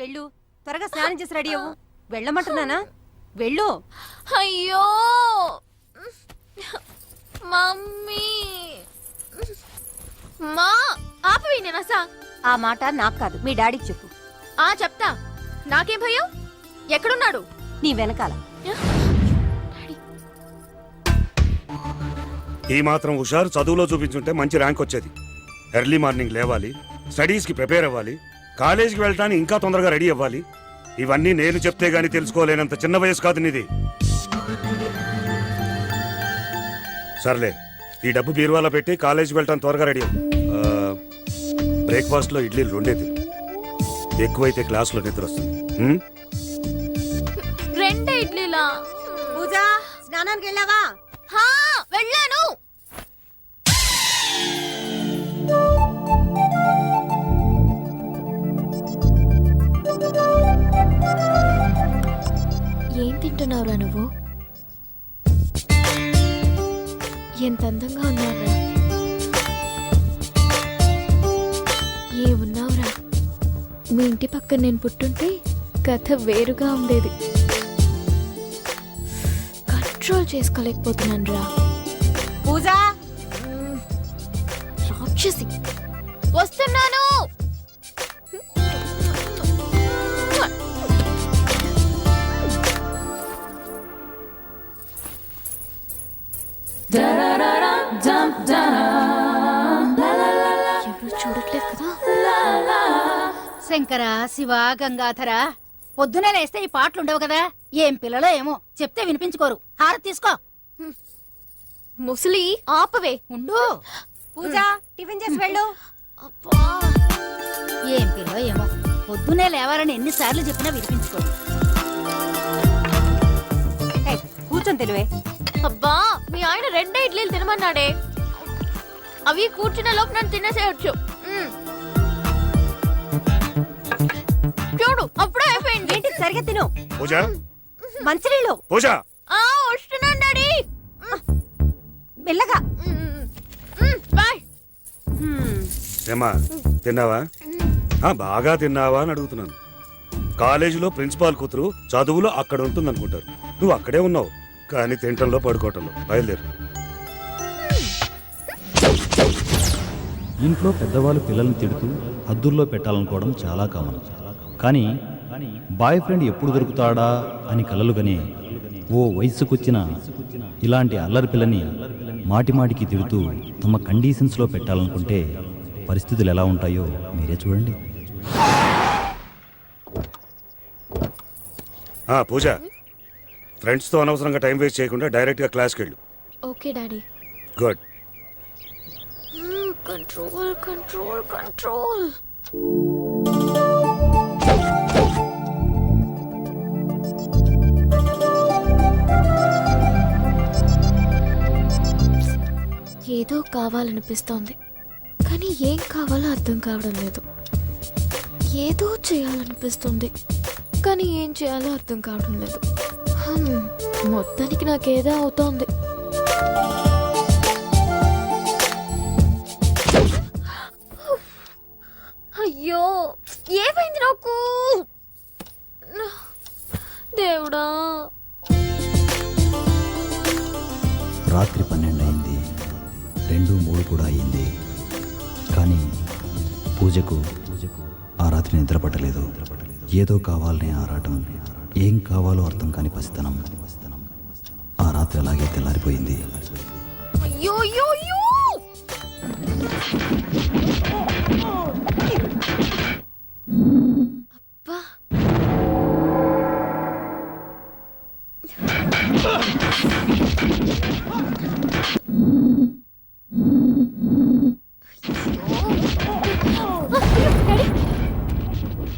వెళ్ళు, త్వరగా స్నానం చేసి రెడీ అవ్వు. వెళ్ళమంటున్నానా? వెళ్ళు. అయ్యో మమ్మీ, మా ఆపవి నేనసా. ఆ మాట నాకు కాదు, మీ డాడీకి చెప్పు. చెప్తా. నాకేం భయం? ఎక్కడున్నాడు? నీ వెనకాల. ఈ మాత్రం హుషారు చదువులో చూపించుంటే మంచి ర్యాంక్ వచ్చేది. ఎర్లీ మార్నింగ్ లేవాలి, స్టడీస్కి ప్రిపేర్ అవ్వాలి, కాలేజీకి వెళ్ళటానికి ఇంకా తొందరగా రెడీ అవ్వాలి. ఇవన్నీ నేను చెప్తే గానీ తెలుసుకోలేనంత చిన్న వయసు కాదు నీది. సర్లే, ఈ డబ్బు బీరువాలో పెట్టి కాలేజీకి వెళ్ళటానికి త్వరగా రెడీ అవ్వు. బ్రేక్ఫాస్ట్లో ఇడ్లీలు రెండేది, ఎక్కువైతే క్లాస్లో నిద్ర వస్తుంది. 2 ఇడ్లీలా? పూజ, స్నానానికి వెళ్ళావా? వెళ్ళాను. ఏం తింటున్నావురా నువ్వు? ఎంత అందంగా ఉన్నావురా. ఏమున్నావురా, మీ ఇంటి పక్కన నేను పుట్టుంటే కథ వేరుగా ఉండేది. కంట్రోల్ చేసుకోలేకపోతున్నాను రా. పూజ, రాక్షసి, వస్తున్నాను. ఎవరు చూడట్లేదు కదా. శంకర, శివ, గంగాధర, పొద్దునే లేస్తే ఈ పాటలు ఉండవు కదా. ఏం పిల్లలో ఏమో, చెప్తే వినిపించుకోరు. హారతి తీసుకో. ముసలి ఆపవే. ఉండు. పూజ, టిఫిన్ చేసి వెళ్ళు. అబ్బా, ఏం పిల్లో ఏమో, పొద్దునే లేవాలని ఎన్నిసార్లు చెప్పినా వినిపించుకోరు. ఏయ్, కూర్చొని తెలివే. అబ్బా, మీ ఆయన 2 ఇడ్లీలు తినమన్నాడే. అవి కూర్చున్న లోపు నన్ను తినేసేయచ్చు. చూడు, అప్పుడే అయిపోయింది. ఏంటి, సరిగా తిను. పూజ, మంచినీళ్ళు. పూజ, వస్తున్నాను డాడీ. మెల్లగా. బాయ్. ఏమా తిన్నావా? బాగా తిన్నావా అని అడుగుతున్నాను. కాలేజీలో ప్రిన్సిపాల్ కూతురు చదువులో అక్కడ ఉంటుంది అనుకుంటారు. నువ్వు అక్కడే ఉన్నావు, కానీ తింటంలో పడుకోవటంలో. బయలుదేరు. ఇంట్లో పెద్దవాళ్ళు పిల్లల్ని తిడుతూ హద్దుల్లో పెట్టాలనుకోవడం చాలా కామన్. కానీ బాయ్ ఫ్రెండ్ ఎప్పుడు దొరుకుతాడా అని కలలుగానే ఓ వయసుకొచ్చిన ఇలాంటి అల్లరి పిల్లని మాటిమాటికి తిడుతూ తమ కండిషన్స్లో పెట్టాలనుకుంటే పరిస్థితులు ఎలా ఉంటాయో మీరే చూడండి. పూజ, ఫ్రెండ్స్తో అనవసరంగా టైం వేస్ట్ చేయకుండా డైరెక్ట్గా క్లాస్కి వెళ్ళు. Okay daddy. Good. Control control control. ఏదో కావాలనిపిస్తోంది, కానీ ఏం కావాలో అర్థం కావడం లేదు. ఏదో చేయాలనిపిస్తుంది, కానీ ఏం చేయాలో అర్థం కావడం లేదు. మొత్తానికి నాకేదో అవుతోంది. అయ్యో, ఏమైంది నాకు? దేవుడా. రాత్రి 12 అయింది, 2, 3 కూడా అయింది. కానీ పూజకు ఆ రాత్రి నిద్ర పట్టలేదు. ఏదో కావాలనే ఆరాటం, ఏం కావాలో అర్థం కాని పసితనం. ఆ రాత్రి అలాగే తెల్లారిపోయింది. అయ్యో అయ్యో అయ్యో. అబ్బా,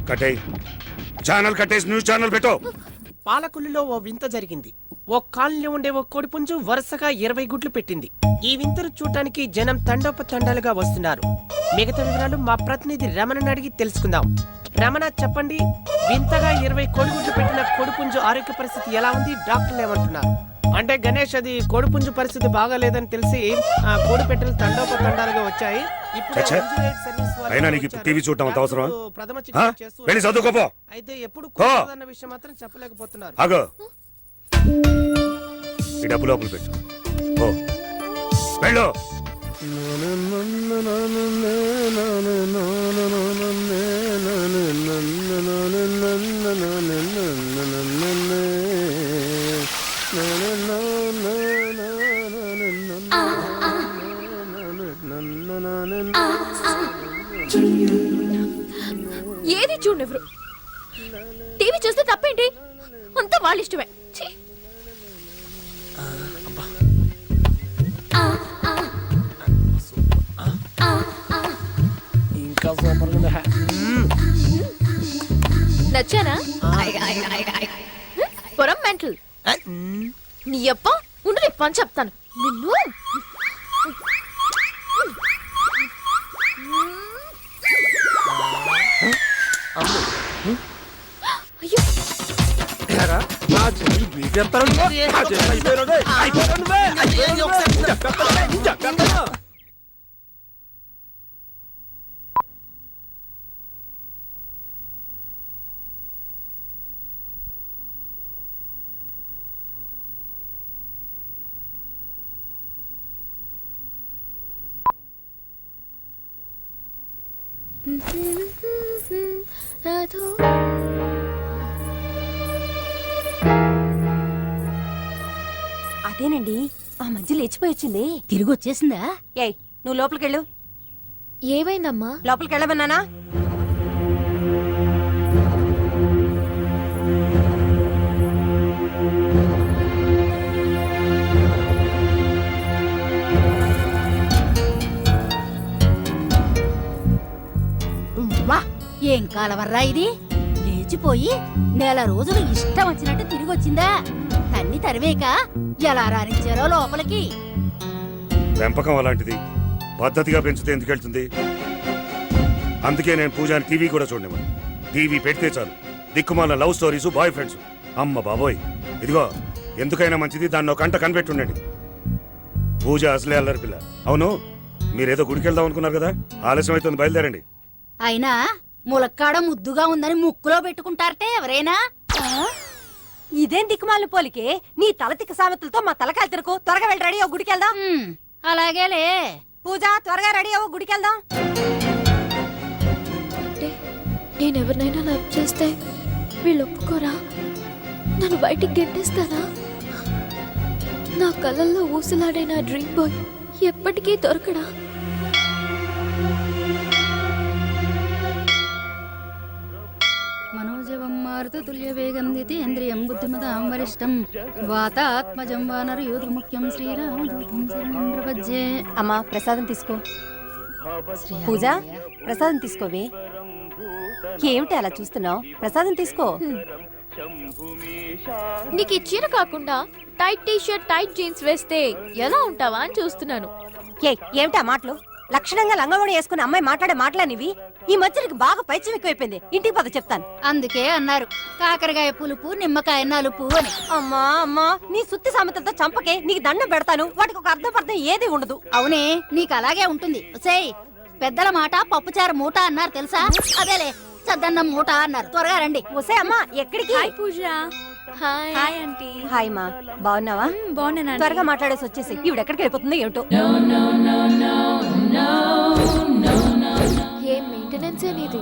కట్టేయ్, ఛానల్ కట్టేసి న్యూస్ ఛానల్ పెట్టు. పాలకుల్లో ఓ వింత జరిగింది. ఓ కాలనీలో ఉండే ఓ కోడిపుంజు వరుసగా 20 గుడ్లు పెట్టింది. ఈ వింతను చూడటానికి జనం తండోపతండాలుగా వస్తున్నారు. మిగతా వివరాలు మా ప్రతినిధి రమణని అడిగి తెలుసుకుందాం. రమణ, చెప్పండి, వింతగా 20 కోడిగుడ్లు పెట్టిన కోడిపుంజు ఆరోగ్య పరిస్థితి ఎలా ఉంది? డాక్టర్లు ఏమంటున్నారు? అంటే గణేష్ అది కోడిపుంజు పరిస్థితి బాగాలేదని తెలిసి ఆ కోడి పెట్టెలు తండోపతండాలుగా వచ్చాయి. ఇప్పుడు చచ్చా. విజిలెన్స్ సర్వీస్ వాళ్ళు అయినా నీకు వచ్చారు. టీవీ చూడటం అంత అవసరమా? ఇప్పుడు ప్రథమ ఆ? చికిత్స చేస్తూ వెళ్ళి చదువుకోపో. అయితే ఎప్పుడు కో. కుదరదన్న విషయం మాత్రం చెప్పలేకపోతున్నారు. ఆగో ఈ డబ్బు లోపల పెట్టు. ఓ వెళ్ళు. ఏది చూడెవరు టీవీ చూస్తే తప్పేంటి, అంతా వాళ్ళ ఇష్టమే. ఛీ. ఇంకా సూపర్ ఉంది. నచ్చానా? పొరం మెంటల్ నీ అప్ప ఉండు, నీ పని చెప్తాను నిన్ను. అయ్యో అదో అదేనండి ఆ మధ్య లేచిపోయి వచ్చింది. తిరిగి వచ్చేసిందా? ఏయ్ నువ్వు లోపలికెళ్ళు. ఏమైందమ్మా? లోపలికెళ్ళమన్నానా? వా, ఏం కాలవర్రా ఇది? లేచిపోయి నెల రోజులు ఇష్టం వచ్చినట్టు తిరిగి వచ్చిందా? తన్ని తరివేక ఎలా రానిచ్చారో లోపలికి. పెంపకం అలాంటిది, పద్ధతిగా పెంచితే ఎందుకు వెళ్తుంది? అందుకే నేను పూజాని టీవీ కూడా చూడనివ్వను. టీవీ పెడితే చాలు దిక్కుమాల లవ్ స్టోరీస్, బాయ్ ఫ్రెండ్స్. అమ్మ బాబోయ్, ఇదిగో ఎందుకైనా మంచిది దాన్ని ఒక గంట కనిపెట్టుండండి. పూజ అసలే అల్లరి పిల్ల. అవును, మీరేదో గుడికి వెళ్దాం అనుకున్నారు కదా, ఆలస్యం అవుతుంది, బయలుదేరండి. అయినా ములక్కాడ ముద్దుగా ఉందని ముక్కులో పెట్టుకుంటారటే ఎవరైనా? ఇదేం దిక్కుమాలిన పోలికే? నీ తల తిక్క సామెతలతో మా తలకాయలు తిరకు. త్వరగా వెళ్ళి రెడీ అవ్వు, గుడికి వెళ్దాం. అలాగేలే. పూజ త్వరగా రెడీ అవ్వు, గుడికి వెళ్దాం. అంటే నేనెవరినైనా లవ్ చేస్తే వీళ్ళు ఒప్పుకోరా? నన్ను బయటికి గెంటేస్తారా? నా కళ్ళల్లో ఊసలాడే నా డ్రీమ్ బాయ్ ఎప్పటికీ దొరకడా? మనోజవం మారుత తుల్య వేగం దితేంద్రియం బుద్ధిమతాం వరిష్టం వాతాత్మజం వానర యోధ ముఖ్యం శ్రీరామదూతం శరణం ప్రపజ్యే. అమ్మా ప్రసాదం తీసుకో. పూజ ప్రసాదం తీసుకోవే. ఏమిటి అలా చూస్తున్నావు? ప్రసాదం తీసుకో. నీకు ఈ చీర కాకుండా tight T shirt, tight jeans వేస్తే ఎలా ఉంటావా అని చూస్తున్నాను. ఏమిటి ఆ మాటలు? లక్షణంగా లంగవోడి వేసుకున్న అమ్మాయి మాట్లాడే మాటలనివి. ఈ మధ్య నీకు బాగా పైచ్యం ఎక్కువైపోయింది. ఇంటికి పద చెప్తాను. అందుకే అన్నారు కాకరకాయ పులుపు నిమ్మకాయ నలుపు అని. అమ్మా అమ్మా, నీ సుత్తి సామెతలతో చంపకే. నీకు దండం పెడతాను. వాటికి ఒక అర్థం ఏది ఉండదు. అవునే, నీకు అలాగే ఉంటుంది. ఒసేయ్, పెద్దల మాట పప్పుచారు మూట అన్నారు తెలుసా? అదేలే, చద్దన్నం మూట అన్నారు. త్వరగా రండి. ఒసే అమ్మా, ఎక్కడికి? Pooja. Hi hi aunty. Hi మా, బాగున్నావా? బాగున్నాను. త్వరగా మాట్లాడేసి వచ్చేసి. ఈవిడ ఎక్కడికి వెళ్ళిపోతుందో ఏమిటో. ఏం మెయింటెనెన్స్ అనేది.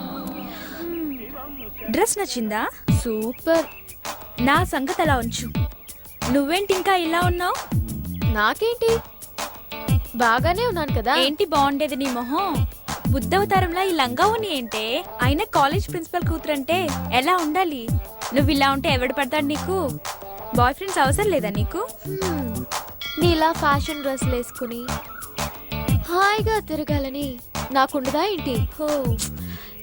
డ్రెస్ నచ్చిందా? సూపర్. నా సంగతి అలా ఉంచు. నువ్వేంటి ఇంకా ఇలా ఉన్నావు? నాకేంటి, బాగానే ఉన్నాను కదా. ఏంటి బాగుండేది నీ మొహం? బుద్ధవతారంలా ఈ లంగా ఉని ఏంటే? అయినా కాలేజ్ ప్రిన్సిపల్ కూతురంటే ఎలా ఉండాలి? నువ్వు ఇలా ఉంటే ఎవడు పడతాడు నీకు? బాయ్ ఫ్రెండ్స్ అవసరం లేదా నీకు? నీలా ఫ్యాషన్ డ్రెస్లు వేసుకుని హాయిగా తిరగాలని నాకుండదా ఏంటి? హో,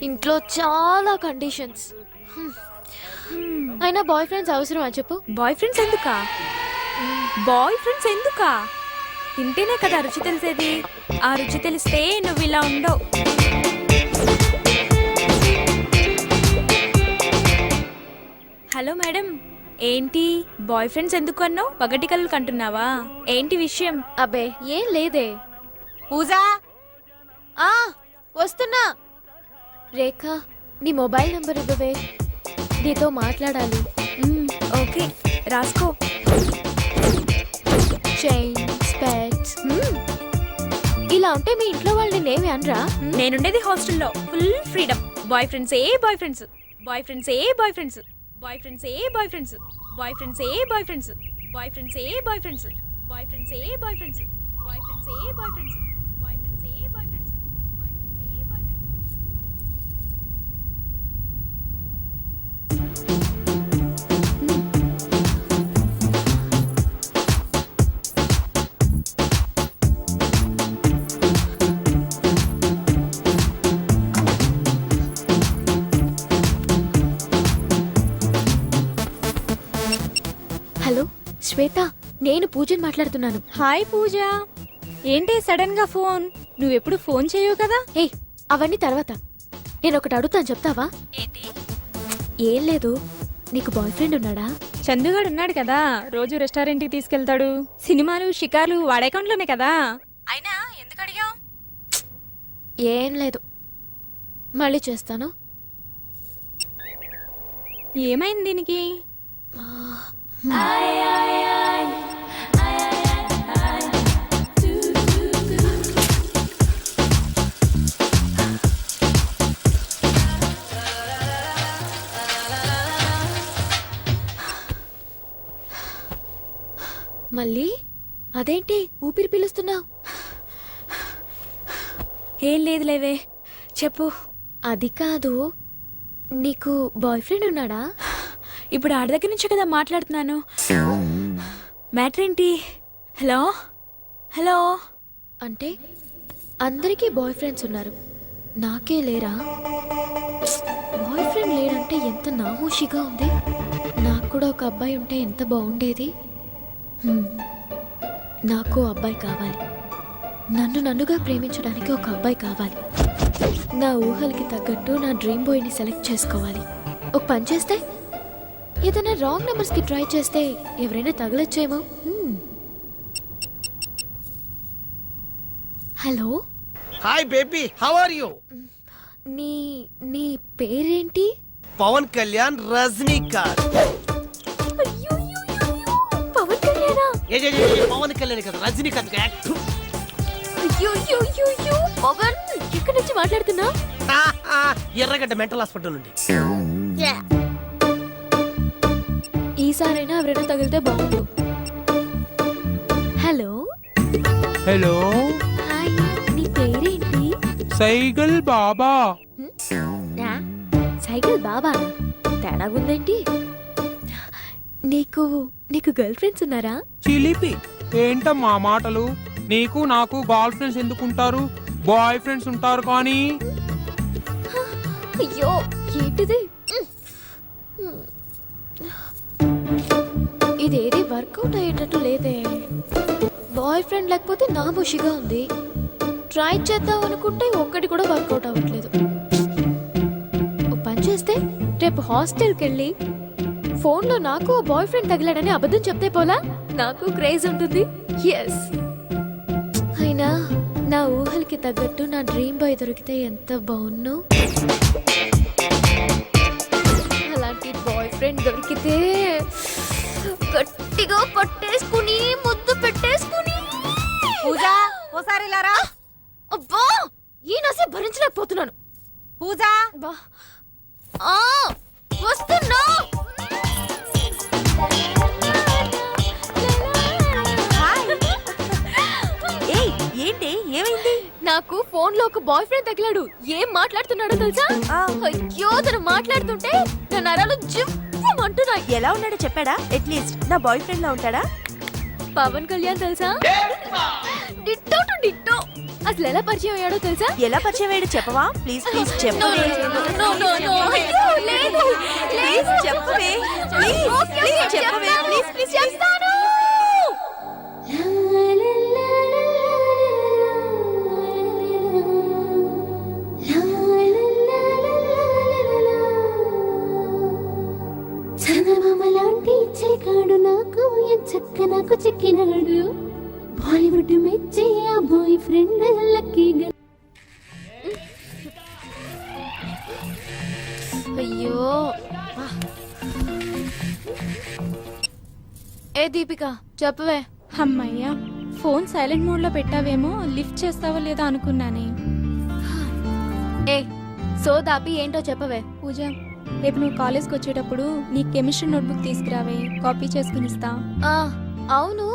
ఇంట్లో చాలా కండిషన్స్. అయినా బాయ్ ఫ్రెండ్స్ అవసరమా చెప్పు? బాయ్ ఫ్రెండ్స్ ఎందుకా? బాయ్ ఫ్రెండ్స్ ఎందుకా? తింటేనే కదా రుచి తెలిసేది. ఆ రుచి తెలిస్తే నువ్వు ఇలా ఉండవు. హలో మేడం, ఏంటి బాయ్ ఫ్రెండ్స్ ఎందుకు అన్నావు? పగటి కలలు కంటున్నావా? ఏంటి విషయం? అబ్బే ఏం లేదే. పూజ ఆ వస్తున్నా. రేఖ నీ మొబైల్ నంబర్ ఇవ్వవే, నీతో మాట్లాడాలి. ఓకే రాసుకో. చైన్ స్పెట్స్. ఇలా ఉంటే మీ ఇంట్లో వాళ్ళు నేనేమి అనరా? నేనుండేది హాస్టల్లో, ఫుల్ ఫ్రీడమ్. బాయ్ ఫ్రెండ్స్ ఏ బాయ్ ఫ్రెండ్స్, బాయ్ ఫ్రెండ్స్ ఏ బాయ్ ఫ్రెండ్స్, బాయ్ ఫ్రెండ్స్ ఏ బాయ్ ఫ్రెండ్స్, బాయ్ ఫ్రెండ్స్ ఏ బాయ్ ఫ్రెండ్స్, బాయ్ ఫ్రెండ్స్ ఏ బాయ్ ఫ్రెండ్స్, బాయ్ ఫ్రెండ్స్ ఏ బాయ్ ఫ్రెండ్స్, బాయ్ ఫ్రెండ్స్ ఏ బాయ్ ఫ్రెండ్స్, బాయ్ ఫ్రెండ్స్ ఏ bye friends, bye friends ఏ bye friends. Hello శ్వేత, నేను పూజని మాట్లాడుతున్నాను. Hi పూజ, ఏంటి sudden గా phone? నువ్వెప్పుడు phone చేయవు కదా. ఏ అవన్నీ తర్వాత, నేను ఒకటి అడుగుతాను చెప్తావా? ఏంటి? ఏం లేదు, నీకు బాయ్ ఫ్రెండ్ ఉన్నాడా? చందుగాడు ఉన్నాడు కదా, రోజు రెస్టారెంట్కి తీసుకెళ్తాడు. సినిమాలు షికార్లు వాడి అకౌంట్లోనే కదా. అయినా ఎందుకు అడిగావు? ఏం లేదు, మళ్ళీ చేస్తాను. ఏమైంది దీనికి? మళ్ళీ అదేంటి ఊపిరి పీలుస్తున్నావు? ఏం లేదు లేవే, చెప్పు. అది కాదు, నీకు బాయ్ ఫ్రెండ్ ఉన్నాడా? ఇప్పుడు ఆడి దగ్గర నుంచే కదా మాట్లాడుతున్నాను. మ్యాటర్ ఏంటి? Hello hello. అంటే అందరికీ బాయ్ ఫ్రెండ్స్ ఉన్నారు, నాకే లేరా? బాయ్ ఫ్రెండ్ లేడంటే ఎంత నామోషిగా ఉంది. నాకు కూడా ఒక అబ్బాయి ఉంటే ఎంత బాగుండేది. నాకు అబ్బాయి కావాలి, నన్నుగా ప్రేమించడానికి ఒక అబ్బాయి కావాలి. నా ఊహలకి తగ్గట్టు నా డ్రీమ్ బాయ్ని సెలెక్ట్ చేసుకోవాలి. ఒక పని చేస్తే, ఏదైనా రాంగ్ నెంబర్స్కి ట్రై చేస్తే ఎవరైనా తగలొచ్చేమో. Hello hi baby, how are you? నీ నీ పేరేంటి? పవన్ కళ్యాణ్ రజనీకాంత్. పవన్ కళ్యాణా? పవన్ కళ్యాణ్ కదా, రజనీకాంత్. పవన్ ఎక్కడి నుంచి మాట్లాడుతున్నా? ఎర్రగడ్డ మెంటల్ హాస్పిటల్ నుండి. ఈసారైనా ఎవరైనా తగిలితే బాగుండు. హలో హలో, హాయ్, నీ పేరేంటి? సైగల్ బాబా. సైకిల్ బాబా, తేడాగుందేంటి? నీకు నీకు గర్ల్ ఫ్రెండ్స్ ఉన్నారా? చిలిపి ఏంటమ్మా మాటలు? నీకు నాకు గర్ల్ ఫ్రెండ్స్ ఎందుకుంటారు? బాయ్ ఫ్రెండ్స్ ఉంటారు కానీ. అయ్యో ఏంటిది? ఇదేది వర్కౌట్ అయ్యేటట్టు లేదే. బాయ్ ఫ్రెండ్ లేకపోతే నామోషిగా ఉంది. ట్రై చేద్దాం అనుకుంటే ఒక్కటి కూడా వర్కౌట్ అవ్వట్లేదు. ఓ పని చేస్తే, రేపు హాస్టల్కి వెళ్ళి ఫోన్లో నాకు బాయ్ ఫ్రెండ్ తగిలాడని అబద్ధం చెప్తే పోలా, నాకు క్రేజ్ ఉంటుంది. ఎస్, అయినా నా ఊహలకి తగ్గట్టు నా డ్రీమ్ బాయ్ దొరికితే ఎంత బాగున్ను. అలాంటి బాయ్ ఫ్రెండ్ దొరికితే గట్టిగా పట్టేసుకుని ముద్దు పెట్టేసుకుని. పూజ ఓసారి లారా. అబ్బా, ఈ నసే భరించలేకపోతున్నాను. పూజ బా, ఆ, వస్తున్నా. ఏయ్ ఏంటి ఏమైంది? నాకు ఫోన్ లో ఒక బాయ్ ఫ్రెండ్ తగిలాడు. ఏం మాట్లాడుతున్నాడో తెలుసా? అయ్యో, తను మాట్లాడుతుంటే నా నరాలు జివ్వమంటున్నాయి. ఎలా ఉన్నాడో చెప్పాడా? అట్లీస్ట్ నా బాయ్ ఫ్రెండ్ లా ఉంటాడా? పవన్ కళ్యాణ్ తెలుసా? Ditto to ditto. అసలు ఎలా పరిచయం అయ్యాడో తెలుసా? ఎలా పరిచయం అయ్యాడో చెప్పవా? ప్లీజ్ ప్లీజ్ చెప్పు. అయ్యో, లేదు, లేదు. చెప్పవే ప్లీజ్ ఓకే, ప్లీజ్ ఓకే, చెప్పవే చెప్తాను, ప్లీజ్ ప్లీజ్ చెప్తాను. చందమామ లాంటి చిలికాడు నాకు ఎంచక్క నాకు చిక్కినాడు బాలీవుడ్ మెచ్చే ఆ బాయ్ ఫ్రెండ్ లక్కీగా. అయ్యో ఏ దీపిక చెప్పవే. అమ్మయ్యా, ఫోన్ సైలెంట్ మోడ్ లో పెట్టావేమో, లిఫ్ట్ చేస్తావో లేదో అనుకున్నానే. ఏ సో దాపి ఏంటో చెప్పవే. పూజ, రేపు నువ్వు కాలేజ్కి వచ్చేటప్పుడు నీ కెమిస్ట్రీ నోట్బుక్ తీసుకురావే, కాపీ చేసుకుని ఇస్తా. ఆ అవును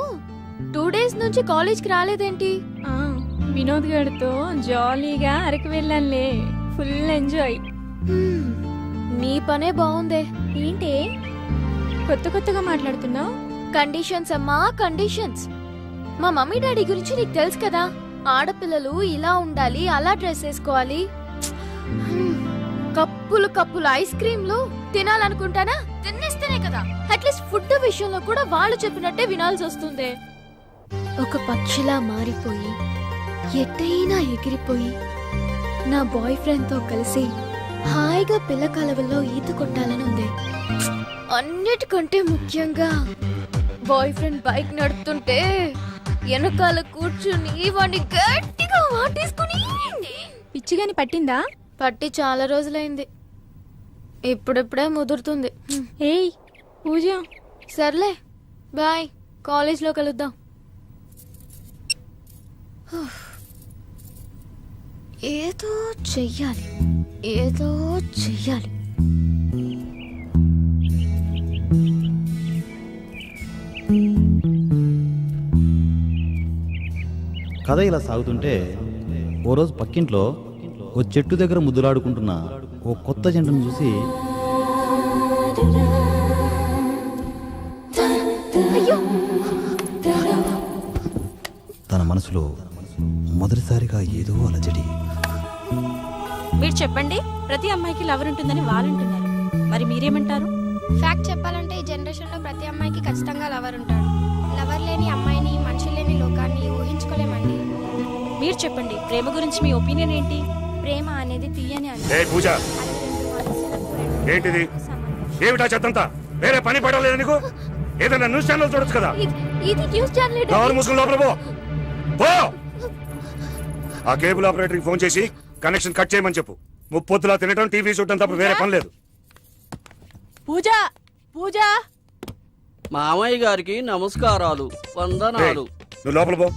2 days నుంచి కాలేజ్కి రాలేదేంటి? ఆ, వినోద్ గారితో జాలీగా అరకు వెళ్ళానులే, ఫుల్ ఎంజాయ్. హ్మ్, నీ పనే బాగుందే. ఏంటి కొత్త కొత్తగా మాట్లాడుతున్నావు? కండిషన్స్ అమ్మా కండిషన్స్. మా మమ్మీ డాడీ గురించి నీకు తెలుసు కదా, ఆడపిల్లలు ఇలా ఉండాలి, అలా డ్రెస్ వేసుకోవాలి. కప్పులు కప్పులు ఐస్ క్రీమ్లు తినాలనుకుంటానా, తినేస్తేనే కదా. అట్లీస్ట్ ఫుడ్ విషయంలో కూడా వాళ్ళు చెప్పినట్టే వినాల్సి వస్తుంది. ఒక పక్షిలా మారిపోయి ఎట్టైనా ఎగిరిపోయి నా బాయ్ ఫ్రెండ్ తో కలిసి హాయిగా పిల్ల కాలువల్లో ఈత కొట్టాలని ఉంది. అన్నిటికంటే ముఖ్యంగా బాయ్ ఫ్రెండ్ బైక్ నడుపుతుంటే వెనకాల కూర్చుని వాడిని గట్టిగా వాటేసుకుని. పిచ్చిగాని పట్టిందా? పట్టి చాలా రోజులైంది, ఇప్పుడిప్పుడే ముదురుతుంది. ఏయ్ పూజ, సర్లే బాయ్, కాలేజ్లో కలుద్దాం. ఏదో చెయ్యాలి, ఏదో చెయ్యాలి. కథ ఇలా సాగుతుంటే ఓ రోజు పక్కింట్లో ఓ చెట్టు దగ్గర ముద్దులాడుకుంటున్న ఓ కొత్త జంటను చూసి తన మనసులో మొదటిసారిగా ఏదో అలజడి. మీరు చెప్పండి, ప్రతి అమ్మాయికి లవర్ ఉంటుందని వాళ్ళు అంటున్నారు, మరి మీరేమంటారు? ఫ్యాక్ట్ చెప్పాలంటే ఈ జనరేషన్ లో ప్రతి అమ్మాయికి ఖచ్చితంగా లవర్ ఉంటాడు. లవర్ లేని అమ్మాయిని, మనిషి లేని లోకాన్ని ఊహించుకోలేమండి. మీరు చెప్పండి, ప్రేమ గురించి మీ ఒపీనియన్ ఏంటి? ప్రేమ అనేది తీయని అని. ఏ పూజ, ఏంటిది? ఏమిటా చెత్తంతా? వేరే పని పడలేదు నీకు? ఏదైనా న్యూస్ ఛానల్ చూడొచ్చు కదా. ఇది న్యూస్ ఛానల్. ఎవరు ముసుగులు లోపల పో. పో. ఆ కేబుల్ ఆపరేటర్కి ఫోన్ చేసి కనెక్షన్ కట్ చేయమని చెప్పు. ముప్పొద్దులా తినటం, టీవీ చూడటం తప్ప వేరే పని లేదు. పూజ, పూజ. మామయ్య గారికి నమస్కారాలు, వందనాలు. నువ్వు లోపల పో.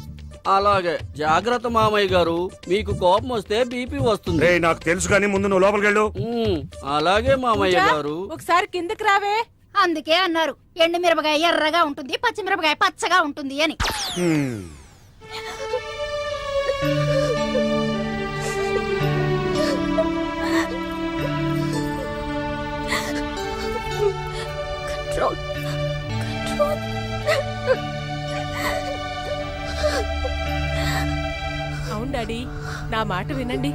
అలాగే, జాగ్రత్త మామయ్య గారు, మీకు కోపం వస్తే బీపీ వస్తుంది. రేయ్, నాకు తెలుసు కానీ ముందు నువ్వు లోపలికి వెళ్ళు. అలాగే మామయ్య గారు. ఒకసారి కిందకి రావే. అందుకే అన్నారు ఎండు మిరపకాయ ఎర్రగా ఉంటుంది, పచ్చి మిరపకాయ పచ్చగా ఉంటుంది అని. హ్మ్. అవును డాడీ, నా మాట వినండి.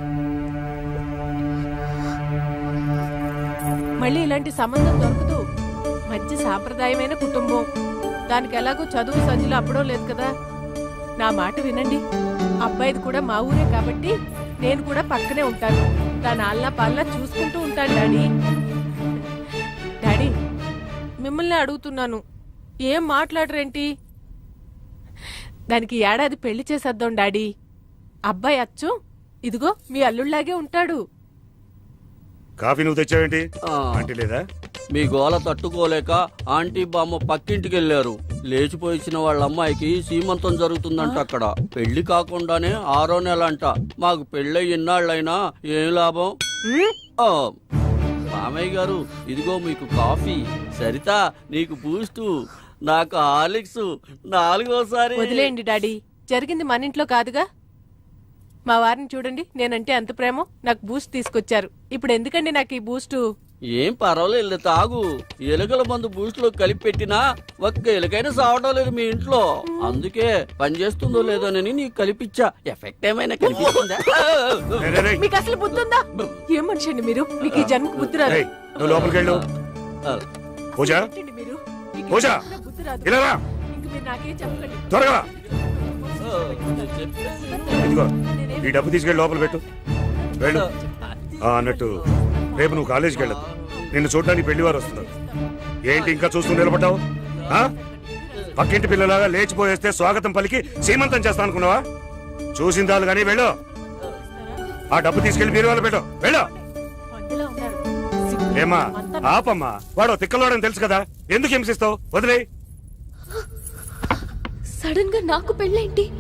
మళ్ళీ ఇలాంటి సంబంధం దొరకదు. మంచి సాంప్రదాయమైన కుటుంబం, దానికి ఎలాగో చదువు సంజులు అప్పుడో లేదు కదా. నా మాట వినండి. అబ్బాయిది కూడా మా ఊరే కాబట్టి నేను కూడా పక్కనే ఉంటాను. దాని ఆల్లా పాల్లా చూసుకుంటూ ఉంటాను డాడీ. డాడీ, మిమ్మల్ని అడుగుతున్నాను, ఏం మాట్లాడరేంటి? దానికి ఏడాది పెళ్లి చేసేద్దాం డాడీ. అబ్బాయి అచ్చు ఇదిగో మీ అల్లుళ్లాగే ఉంటాడు. కాఫీ నువ్వు తెచ్చావేంటి? ఆంటీ లేదా? మీ గోల తట్టుకోలేక ఆంటీ బామ్మ పక్కింటికి వెళ్ళారు. లేచిపోయిన వాళ్ళ అమ్మాయికి సీమంతం జరుగుతుందంట అక్కడ. పెళ్లి కాకుండానే 6వ నెల అంట. మాకు పెళ్ళై ఇన్నాళ్ళైనా ఏం లాభం? మామయ్య గారు, ఇదిగో మీకు కాఫీ. సరిత, నీకు బూస్టు, నాకు హార్లిక్స్. 4వసారి. వదిలేయండి డాడీ, జరిగింది మన ఇంట్లో కాదుగా. మా వారిని చూడండి, నేనంటే ఎంత ప్రేమో. నాకు బూస్ట్ తీసుకొచ్చారు. ఇప్పుడు ఎందుకండి నాకు ఈ బూస్టు? ఏం పర్వాలేదు, తాగు. ఎలుకల మందు బూస్ట్ లో కలిపి పెట్టినా ఒక్క ఎలుకైనా సావడం లేదు మీ ఇంట్లో. అందుకే పని చేస్తుందో లేదోనని నీకు కలిపిచ్చా. ఎఫెక్ట్ ఏమైనా కనిపిస్తుందా? మీకు అసలు బుద్ధి ఉందా? ఏం మనిషి అండి మీరు? మీకు ఈ జన్మకు బుద్ధి రాదు. నువ్వు లోపలికి వెళ్ళు. పూజ, మీరు పూజ, ఇలా రా. ఇంక మీరు నాకేం చెప్పకండి. త్వరగా ఇదిగో ఈ డబ్బు తీసుకెళ్ళి లోపల పెట్టు. వెళ్ళు. అన్నట్టు రేపు నువ్వు కాలేజీకి వెళ్ళదు. నిన్ను చూడడానికి పెళ్లివారు వస్తున్నారు. ఏంటి ఇంకా చూస్తూ నిలబడ్డావు? ఆ? పక్కింటి పిల్లలాగా లేచిపోయేస్తే స్వాగతం పలికి సీమంతం చేస్తా అనుకున్నావా? చూసిందాలు కానీ వెళ్ళు. ఆ డబ్బు తీసుకెళ్లి మీరు వాళ్ళు పెట్టు. వెళ్ళు. మందులో ఉన్నారు. ఏమా ఆపమ్మా, వాడు తిక్కలోడని తెలుసు కదా, ఎందుకు హింసిస్తావు? వదిలే. సడన్ గా నాకు పెళ్ళేంటి?